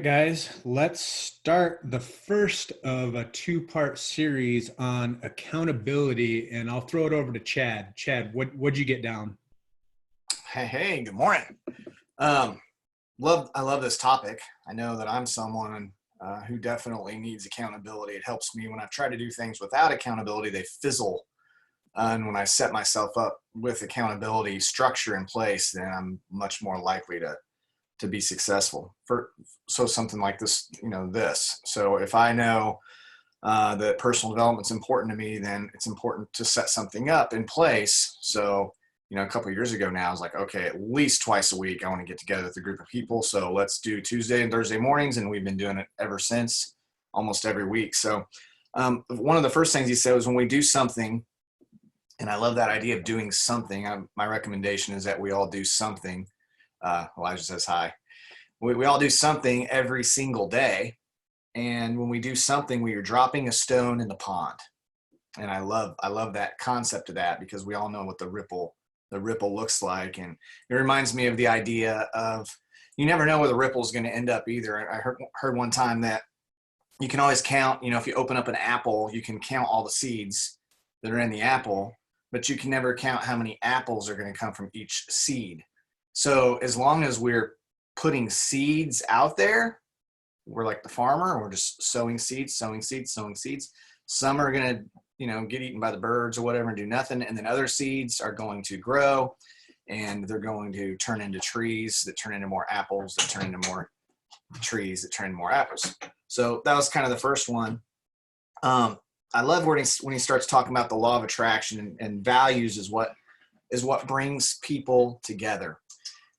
Guys, let's start the first of a two-part series on accountability, and I'll throw it over to Chad. Chad, what'd you get down? Hey, good morning. Um, I love this topic. I know that I'm someone who definitely needs accountability. It helps me when I try to do things without accountability, they fizzle. And when I set myself up with accountability structure in place, then I'm much more likely to be successful. So something like this, this. So if I know that personal development's important to me, then it's important to set something up in place. So, a couple of years ago now, I was like, okay, at least twice a week, I want to get together with a group of people. So let's do Tuesday and Thursday mornings. And we've been doing it ever since, almost every week. So one of the first things he said was when we do something, and I love that idea of doing something. My recommendation is that we all do something. Elijah says hi. We all do something every single day. And when we do something, we are dropping a stone in the pond. And I love that concept of that, because we all know what the ripple looks like. And it reminds me of the idea of, you never know where the ripple is going to end up either. I heard one time that you can always count, if you open up an apple, you can count all the seeds that are in the apple, but you can never count how many apples are going to come from each seed. So as long as we're putting seeds out there, we're like the farmer, we're just sowing seeds. Some are going to, get eaten by the birds or whatever and do nothing. And then other seeds are going to grow, and they're going to turn into trees that turn into more apples, that turn into more trees, that turn into more apples. So that was kind of the first one. I love when he starts talking about the law of attraction and values is what brings people together.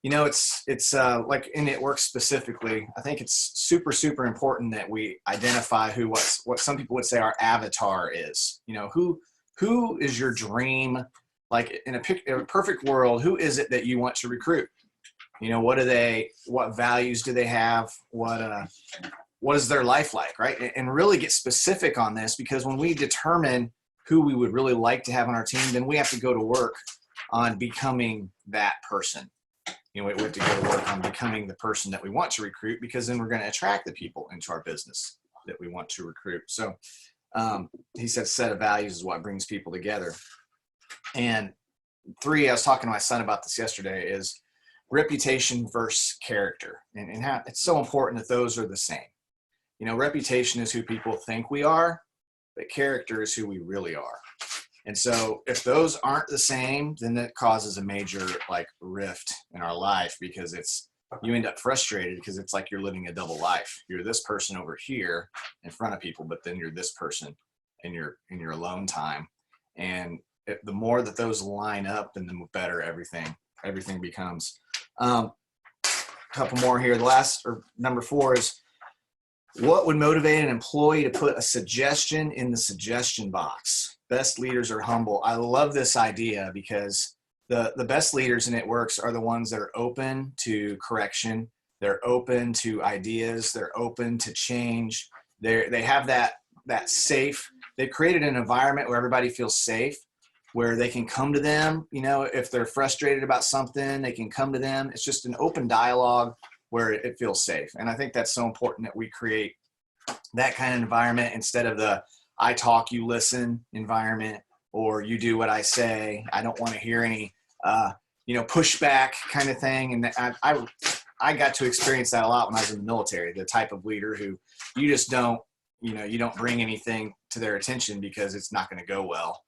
It's like in It Works specifically, I think it's super, super important that we identify what some people would say our avatar is. Who is your dream? Like in a perfect world, who is it that you want to recruit? What values do they have? What is their life like, right? And really get specific on this, because when we determine who we would really like to have on our team, then we have to go to work on becoming that person. We have to go to work on becoming the person that we want to recruit, because then we're going to attract the people into our business that we want to recruit. So he said set of values is what brings people together. And three, I was talking to my son about this yesterday, is reputation versus character, and how it's so important that those are the same. Reputation is who people think we are, but character is who we really are. And so if those aren't the same, then that causes a major rift in our life, because you end up frustrated, because it's like you're living a double life. You're this person over here in front of people, but then you're this person in your alone time. And the more that those line up, then the better everything becomes. A couple more here. The last, or number 4, is what would motivate an employee to put a suggestion in the suggestion box? Best leaders are humble. I love this idea, because the best leaders in It Works are the ones that are open to correction. They're open to ideas. They're open to change. They have that safe. They've created an environment where everybody feels safe, where they can come to them. If they're frustrated about something, they can come to them. It's just an open dialogue where it feels safe. And I think that's so important, that we create that kind of environment, instead of the I talk, you listen environment, or you do what I say. I don't want to hear any, pushback kind of thing. And I got to experience that a lot when I was in the military, the type of leader who you just don't, you don't bring anything to their attention because it's not going to go well.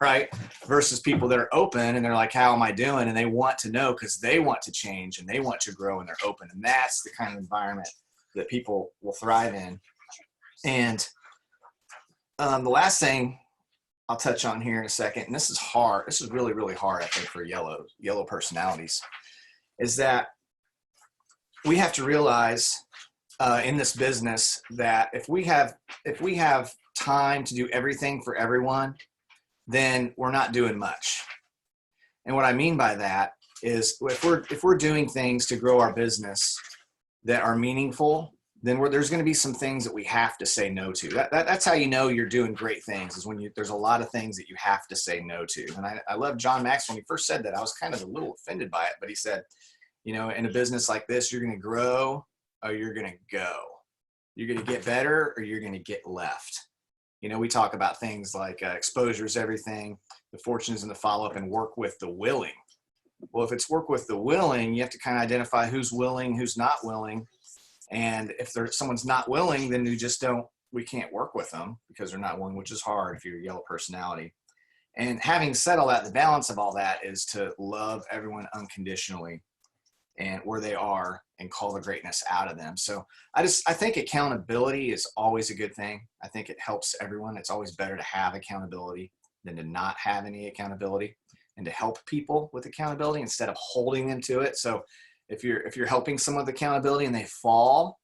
Right? Versus people that are open and they're like, how am I doing? And they want to know, because they want to change and they want to grow, and they're open. And that's the kind of environment that people will thrive in. And the last thing I'll touch on here in a second, and this is hard. This is really, really hard, I think, for yellow personalities, is that we have to realize in this business that if we have time to do everything for everyone, then we're not doing much. And what I mean by that is if we're doing things to grow our business that are meaningful, then there's going to be some things that we have to say no to. That's how you know you're doing great things, is when there's a lot of things that you have to say no to. And I love John Max. When he first said that, I was kind of a little offended by it, but he said, in a business like this, you're going to grow or you're going to go. You're going to get better or you're going to get left. You know, we talk about things like exposure is everything. The fortune is in the follow-up, and work with the willing. Well, if it's work with the willing, you have to kind of identify who's willing, who's not willing. And if someone's not willing, then we can't work with them because they're not willing, which is hard if you're a yellow personality. And having said all that, the balance of all that is to love everyone unconditionally and where they are and call the greatness out of them. So I think accountability is always a good thing. I think it helps everyone. It's always better to have accountability than to not have any accountability, and to help people with accountability instead of holding them to it. So if you're helping someone with accountability and they fall,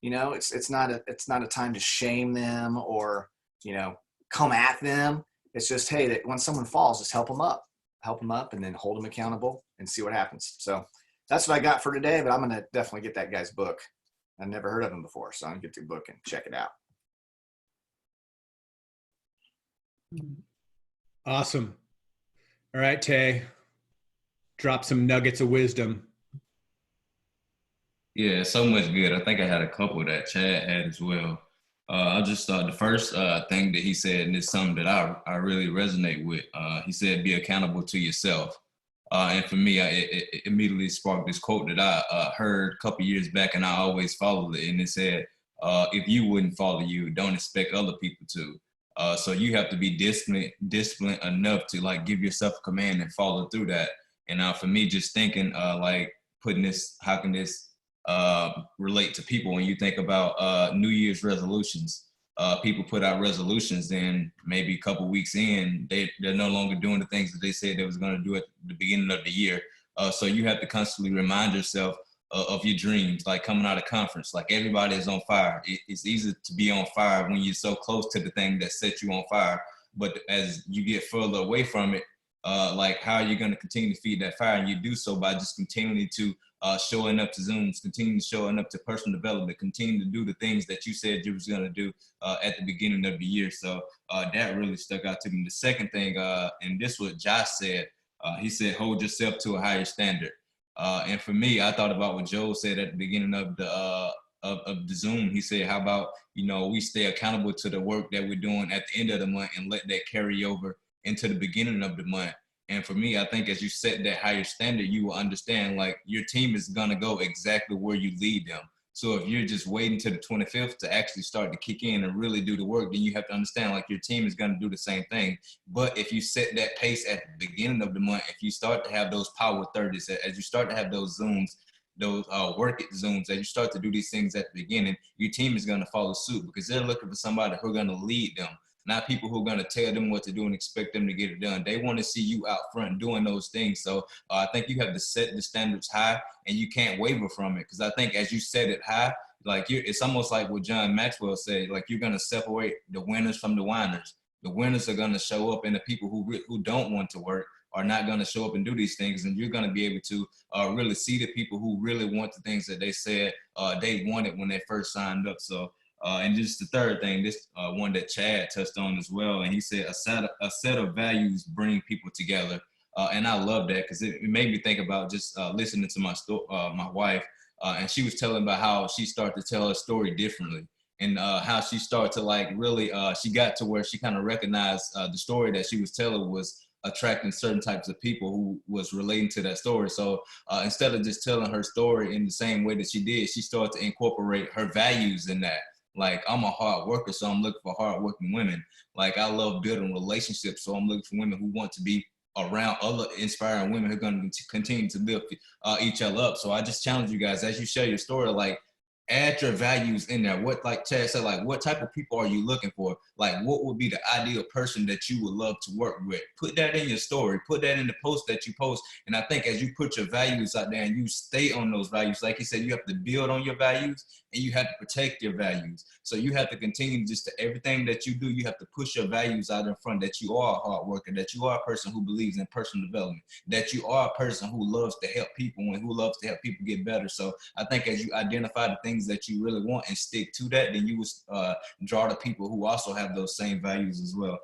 you know, it's not a time to shame them or, you know, come at them. It's just, hey, that when someone falls, just help them up, and then hold them accountable and see what happens. So that's what I got for today, but I'm going to definitely get that guy's book. I've never heard of him before, so I'm going to get the book and check it out. Awesome. All right, Tay, drop some nuggets of wisdom. Yeah, so much good. I think I had a couple that Chad had as well. I'll just start the first thing that he said, and it's something that I really resonate with. He said, be accountable to yourself. And for me, it immediately sparked this quote that I heard a couple years back, and I always followed it. And it said, if you wouldn't follow you, don't expect other people to. So you have to be disciplined enough to like give yourself a command and follow through that. And for me, just thinking like putting this, how can this relate to people when you think about New Year's resolutions? People put out resolutions, then maybe a couple weeks in, they're no longer doing the things that they said they was going to do at the beginning of the year. So you have to constantly remind yourself of your dreams, like coming out of conference, like everybody is on fire. It's easy to be on fire when you're so close to the thing that set you on fire. But as you get further away from it, like how are you going to continue to feed that fire? And you do so by just continuing to showing up to Zooms, continue showing up to personal development, continue to do the things that you said you was going to do at the beginning of the year. So that really stuck out to me. The second thing, and this is what Josh said, he said, hold yourself to a higher standard. And for me, I thought about what Joe said at the beginning of the Zoom. He said, how about, you know, we stay accountable to the work that we're doing at the end of the month and let that carry over into the beginning of the month. And for me, I think as you set that higher standard, you will understand like your team is going to go exactly where you lead them. So if you're just waiting to the 25th to actually start to kick in and really do the work, then you have to understand like your team is going to do the same thing. But if you set that pace at the beginning of the month, if you start to have those power 30s, as you start to have those Zooms, those work it Zooms, as you start to do these things at the beginning, your team is going to follow suit because they're looking for somebody who are going to lead them. Not people who are going to tell them what to do and expect them to get it done. They want to see you out front doing those things. So I think you have to set the standards high and you can't waver from it. Because I think as you set it high, like it's almost like what John Maxwell said, like you're going to separate the winners from the whiners. The winners are going to show up and the people who don't want to work are not going to show up and do these things. And you're going to be able to really see the people who really want the things that they said they wanted when they first signed up. So and just the third thing, this one that Chad touched on as well, and he said a set of values bring people together, and I love that because it made me think about just listening to my wife, and she was telling about how she started to tell her story differently, and how she started to like really, she got to where she kind of recognized the story that she was telling was attracting certain types of people who was relating to that story. So instead of just telling her story in the same way that she did, she started to incorporate her values in that. Like, I'm a hard worker, so I'm looking for hardworking women. Like, I love building relationships, so I'm looking for women who want to be around other inspiring women who are going to continue to lift each other up. So I just challenge you guys, as you share your story, like, add your values in there. What, like Chad said, like, what type of people are you looking for? Like, what would be the ideal person that you would love to work with? Put that in your story. Put that in the post that you post. And I think as you put your values out there and you stay on those values, like you said, you have to build on your values and you have to protect your values. So you have to continue just to everything that you do, you have to push your values out in front, that you are a hard worker, that you are a person who believes in personal development, that you are a person who loves to help people and who loves to help people get better. So I think as you identify the things that you really want and stick to that, then you will draw the people who also have those same values as well.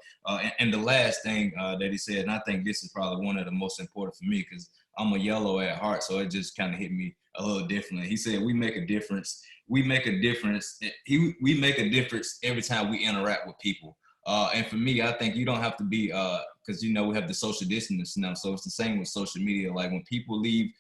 And the last thing that he said, and I think this is probably one of the most important for me, because I'm a yellow at heart, so it just kind of hit me a little differently. He said, we make a difference. We make a difference. We make a difference every time we interact with people. And for me, I think you don't have to be, because, you know, we have the social distance now. So it's the same with social media. Like when people leave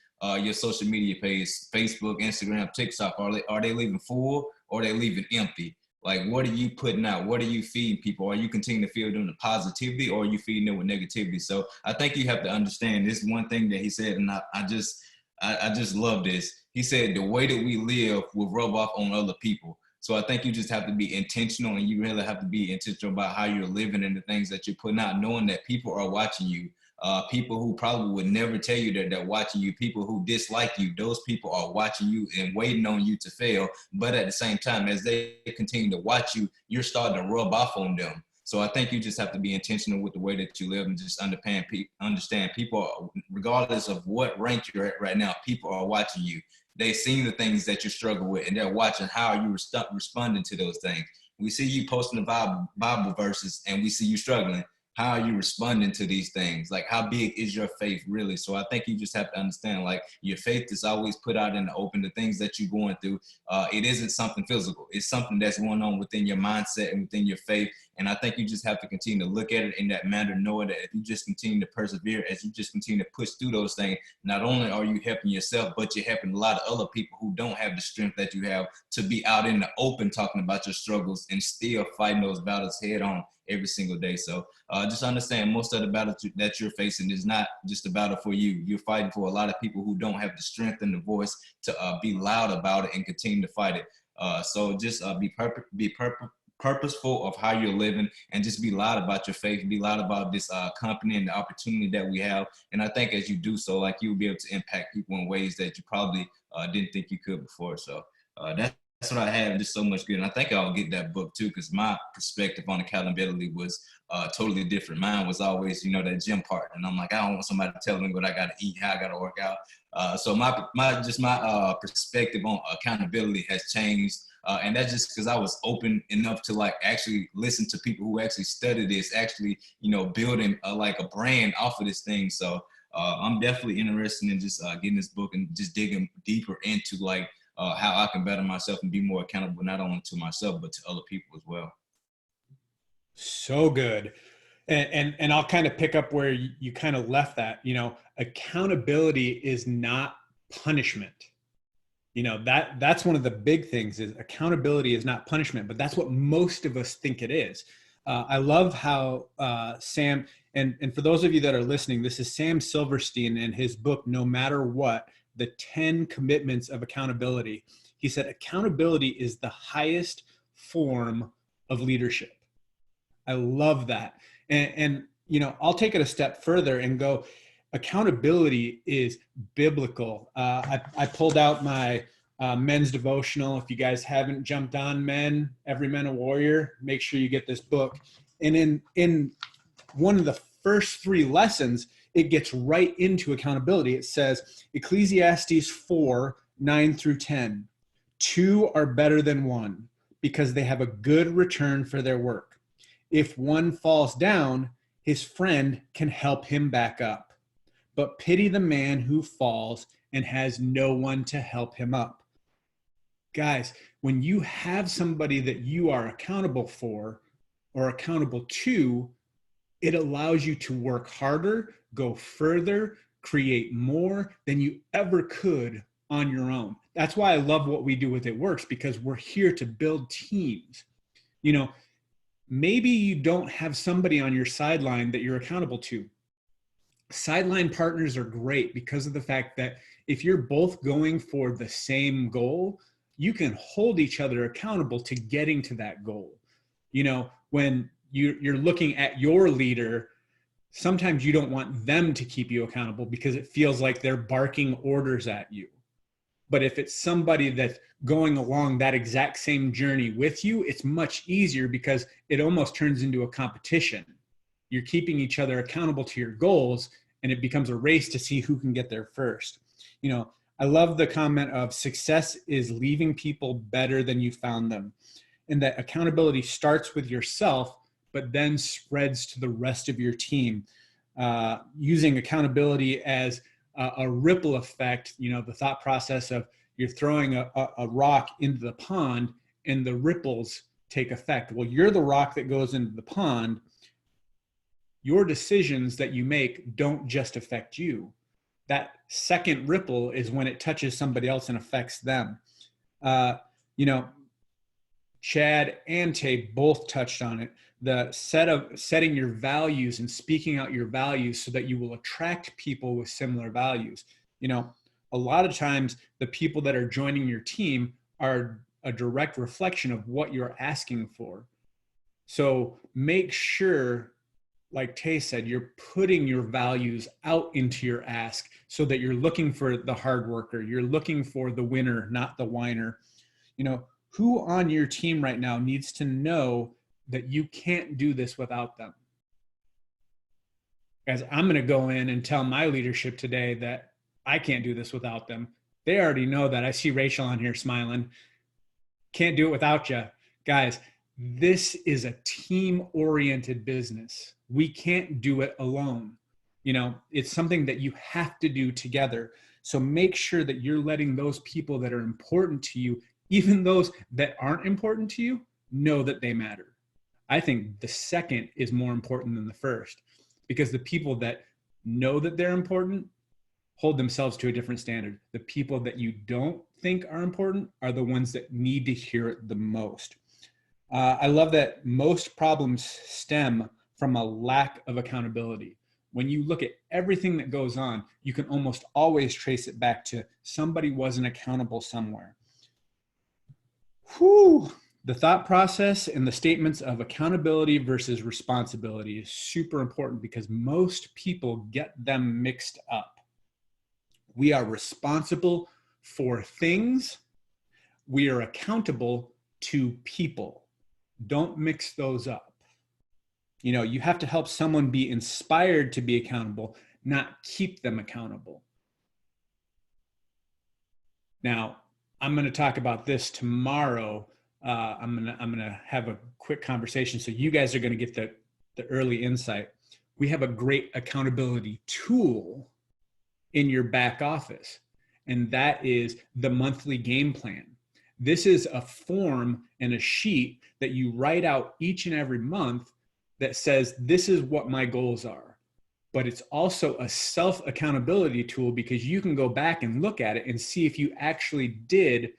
your social media page, Facebook, Instagram, TikTok, are they leaving full or are they leaving empty? Like, what are you putting out? What are you feeding people? Are you continuing to feed them the positivity, or are you feeding them with negativity? So I think you have to understand this one thing that he said, and I just love this. He said the way that we live will rub off on other people. So I think you just have to be intentional, and you really have to be intentional about how you're living and the things that you're putting out, knowing that people are watching you. People who probably would never tell you that they're watching you, people who dislike you, those people are watching you and waiting on you to fail. But at the same time, as they continue to watch you, you're starting to rub off on them. So I think you just have to be intentional with the way that you live and just understand people, regardless of what rank you're at right now, people are watching you. They've seen the things that you struggle with, and they're watching how you responding to those things. We see you posting the Bible verses, and we see you struggling. How are you responding to these things? Like, how big is your faith really? So I think you just have to understand, like, your faith is always put out in the open. The things that you're going through, it isn't something physical. It's something that's going on within your mindset and within your faith. And I think you just have to continue to look at it in that manner, knowing that if you just continue to persevere, as you just continue to push through those things, not only are you helping yourself, but you're helping a lot of other people who don't have the strength that you have to be out in the open talking about your struggles and still fighting those battles head on every single day. So just understand, most of the battles that you're facing is not just a battle for you. You're fighting for a lot of people who don't have the strength and the voice to be loud about it and continue to fight it. So just be purposeful of how you're living, and just be loud about your faith, be loud about this company and the opportunity that we have. And I think as you do so, like, you'll be able to impact people in ways that you probably didn't think you could before. So that's what I have, and just so much good. And I think I'll get that book too, because my perspective on accountability was totally different. Mine was always, you know, that gym partner. And I'm like, I don't want somebody to tell me what I got to eat, how I got to work out. So my perspective on accountability has changed. And that's just because I was open enough to, like, actually listen to people who actually study this, actually, you know, building like a brand off of this thing. So I'm definitely interested in just getting this book and just digging deeper into, like, how I can better myself and be more accountable, not only to myself, but to other people as well. So good. And I'll kind of pick up where you kind of left that. You know, accountability is not punishment. You know, that's one of the big things, is accountability is not punishment, but that's what most of us think it is. I love how Sam, and for those of you that are listening, this is Sam Silverstein and his book, No Matter What, the 10 Commitments of Accountability. He said, accountability is the highest form of leadership. I love that. And you know, I'll take it a step further and go, accountability is biblical. I pulled out my men's devotional. If you guys haven't jumped on Men, Every Man a Warrior, make sure you get this book. And in one of the first 3 lessons, it gets right into accountability. It says, Ecclesiastes 4:9-10, 2 are better than 1, because they have a good return for their work. If one falls down, his friend can help him back up. But pity the man who falls and has no one to help him up. Guys, when you have somebody that you are accountable for or accountable to, it allows you to work harder, go further, create more than you ever could on your own. That's why I love what we do with It Works, because we're here to build teams. You know, maybe you don't have somebody on your sideline that you're accountable to. Sideline partners are great because of the fact that if you're both going for the same goal, you can hold each other accountable to getting to that goal. You know, when you're looking at your leader, sometimes you don't want them to keep you accountable because it feels like they're barking orders at you. But if it's somebody that's going along that exact same journey with you, it's much easier because it almost turns into a competition. You're keeping each other accountable to your goals, and it becomes a race to see who can get there first. You know, I love the comment of success is leaving people better than you found them. And that accountability starts with yourself, but then spreads to the rest of your team. Using accountability as a ripple effect, the thought process of you're throwing a rock into the pond and the ripples take effect. Well, you're the rock that goes into the pond. Your decisions that you make don't just affect you. That second ripple is when it touches somebody else and affects them. Chad and Tay both touched on it. The setting your values and speaking out your values so that you will attract people with similar values. A lot of times the people that are joining your team are a direct reflection of what you're asking for. So make sure, like Tay said, you're putting your values out into your ask so that you're looking for the hard worker. You're looking for the winner, not the whiner. Who on your team right now needs to know that you can't do this without them? Guys, I'm going to go in and tell my leadership today that I can't do this without them. They already know that. I see Rachel on here smiling. Can't do it without you. Guys, this is a team-oriented business. We can't do it alone. It's something that you have to do together. So make sure that you're letting those people that are important to you, even those that aren't important to you, know that they matter. I think the second is more important than the first, because the people that know that they're important hold themselves to a different standard. The people that you don't think are important are the ones that need to hear it the most. I love that most problems stem from a lack of accountability. When you look at everything that goes on, you can almost always trace it back to somebody wasn't accountable somewhere. The thought process and the statements of accountability versus responsibility is super important because most people get them mixed up. We are responsible for things. We are accountable to people. Don't mix those up. You have to help someone be inspired to be accountable, not keep them accountable. Now, I'm going to talk about this tomorrow. I'm going to have a quick conversation. So you guys are going to get the early insight. We have a great accountability tool in your back office, and that is the monthly game plan. This is a form and a sheet that you write out each and every month that says, this is what my goals are. But it's also a self-accountability tool because you can go back and look at it and see if you actually did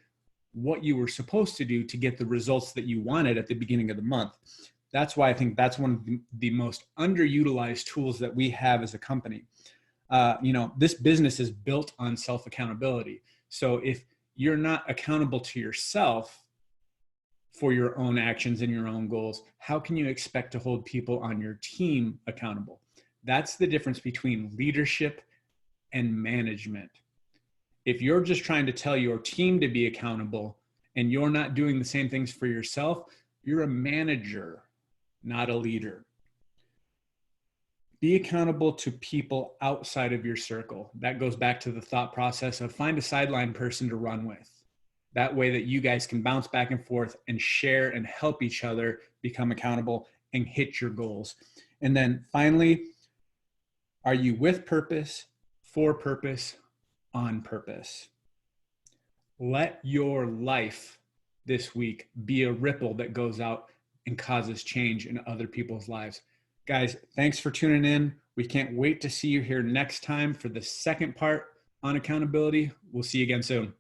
what you were supposed to do to get the results that you wanted at the beginning of the month. That's why I think that's one of the most underutilized tools that we have as a company. This business is built on self-accountability. So if you're not accountable to yourself for your own actions and your own goals, how can you expect to hold people on your team accountable? That's the difference between leadership and management. If you're just trying to tell your team to be accountable and you're not doing the same things for yourself, you're a manager, not a leader. Be accountable to people outside of your circle. That goes back to the thought process of find a sideline person to run with. That way that you guys can bounce back and forth and share and help each other become accountable and hit your goals. And then finally, are you with purpose, for purpose, on purpose? Let your life this week be a ripple that goes out and causes change in other people's lives. Guys, thanks for tuning in. We can't wait to see you here next time for the second part on accountability. We'll see you again soon.